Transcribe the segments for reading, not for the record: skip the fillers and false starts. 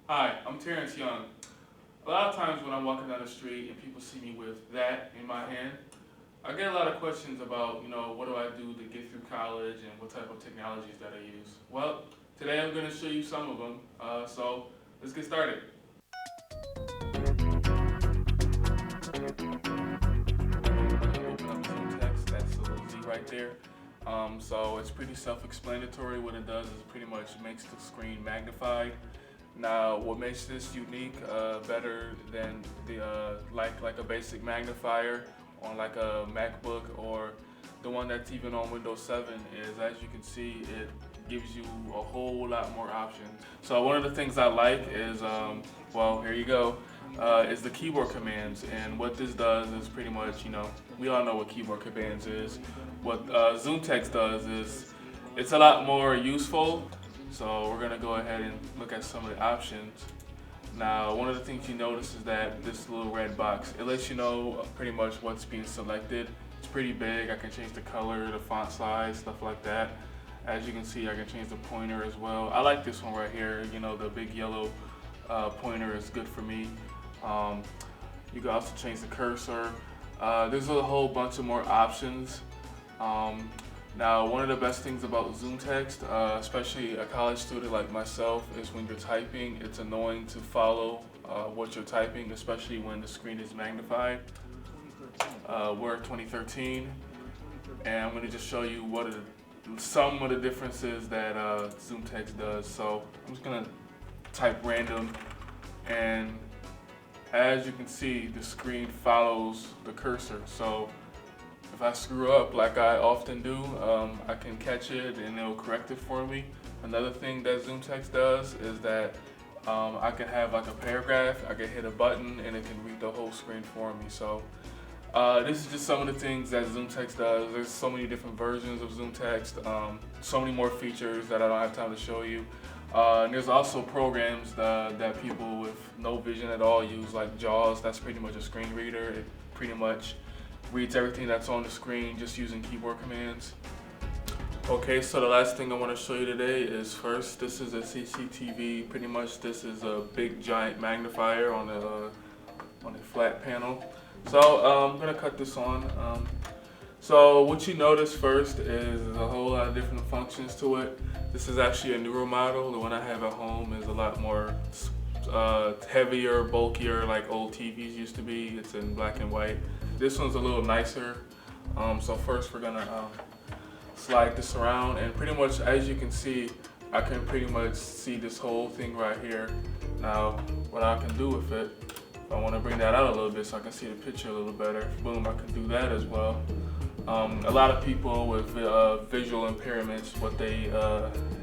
Hi, I'm Terrence Young. A lot of times when I'm walking down the street and people see me with that in my hand, I get a lot of questions about, what do I do to get through college and what type of technologies that I use. Well, today I'm going to show you some of them. So let's get started. Open up ZoomText, that's a little Z right there. So it's pretty self-explanatory. What it does is pretty much makes the screen magnified. Now, what makes this unique, better than the like a basic magnifier on like a MacBook or the one that's even on Windows 7 is, as you can see, it gives you a whole lot more options. So one of the things I like is, well, here you go, is the keyboard commands. And what this does is pretty much, we all know what keyboard commands is. What ZoomText does is it's a lot more useful. So we're gonna go ahead and look at some of the options. Now, one of the things you notice is that this little red box, it lets you know pretty much what's being selected. It's pretty big. I can change the color, the font size, stuff like that. As you can see, I can change the pointer as well. I like this one right here. The big yellow pointer is good for me. You can also change the cursor. There's a whole bunch of more options. Now, one of the best things about ZoomText, especially a college student like myself, is when you're typing, it's annoying to follow what you're typing, especially when the screen is magnified. We're 2013, and I'm going to just show you some of the differences that ZoomText does. So I'm just going to type random, and as you can see, the screen follows the cursor. So if I screw up like I often do, I can catch it and it'll correct it for me. Another thing that ZoomText does is that I can have like a paragraph, I can hit a button and it can read the whole screen for me. So this is just some of the things that ZoomText does. There's so many different versions of ZoomText, so many more features that I don't have time to show you. And there's also programs that people with no vision at all use, like JAWS. That's pretty much a screen reader. It pretty much reads everything that's on the screen just using keyboard commands. Okay, so the last thing I want to show you today is, first, this is a CCTV. Pretty much this is a big giant magnifier on a flat panel. So I'm gonna cut this on. So what you notice first is a whole lot of different functions to it. This is actually a newer model. The one I have at home is a lot more heavier, bulkier, like old TVs used to be. It's in black and white. This one's a little nicer. So first we're gonna slide this around, and pretty much, as you can see, I can pretty much see this whole thing right here. Now, what I can do with it, if I want to bring that out a little bit so I can see the picture a little better, boom, I can do that as well. A lot of people with visual impairments, what they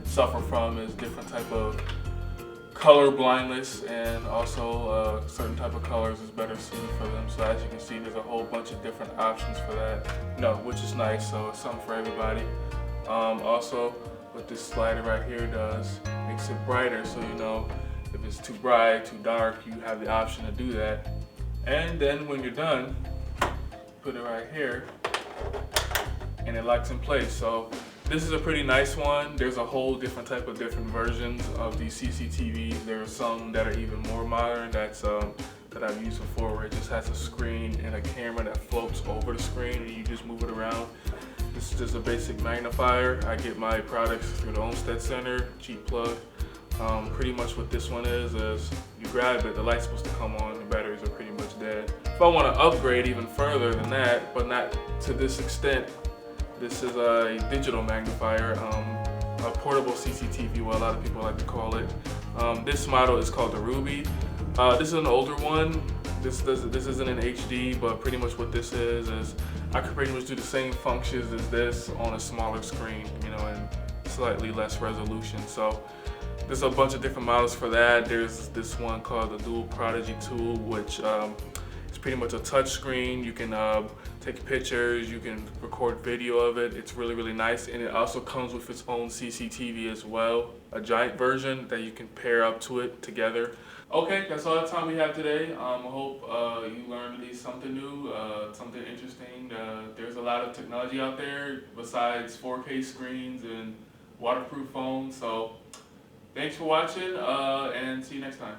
suffer from is different type of color blindness, and also certain type of colors is better suited for them. So as you can see, there's a whole bunch of different options for that, which is nice. So it's something for everybody. Also, what this slider right here does, makes it brighter, so if it's too bright, too dark, you have the option to do that. And then when you're done, put it right here, and it locks in place. So this is a pretty nice one. There's a whole different versions of these CCTVs. There are some that are even more modern that I've used before, where it just has a screen and a camera that floats over the screen and you just move it around. This is just a basic magnifier. I get my products through the Olmsted Center, cheap plug. Pretty much what this one is you grab it, the light's supposed to come on, the batteries are pretty much dead. If I want to upgrade even further than that, but not to this extent, this is a digital magnifier, a portable CCTV, what a lot of people like to call it. This model is called the Ruby. This is an older one. This isn't in HD, but pretty much what this is I could pretty much do the same functions as this on a smaller screen, and slightly less resolution. So there's a bunch of different models for that. There's this one called the Dual Prodigy tool, which is pretty much a touch screen. You can take pictures, you can record video of it. It's really, really nice, and it also comes with its own CCTV as well, a giant version that you can pair up to it together. Okay, that's all the time we have today. I hope you learned at least something new, something interesting. There's a lot of technology out there besides 4K screens and waterproof phones, so Thanks for watching, and see you next time.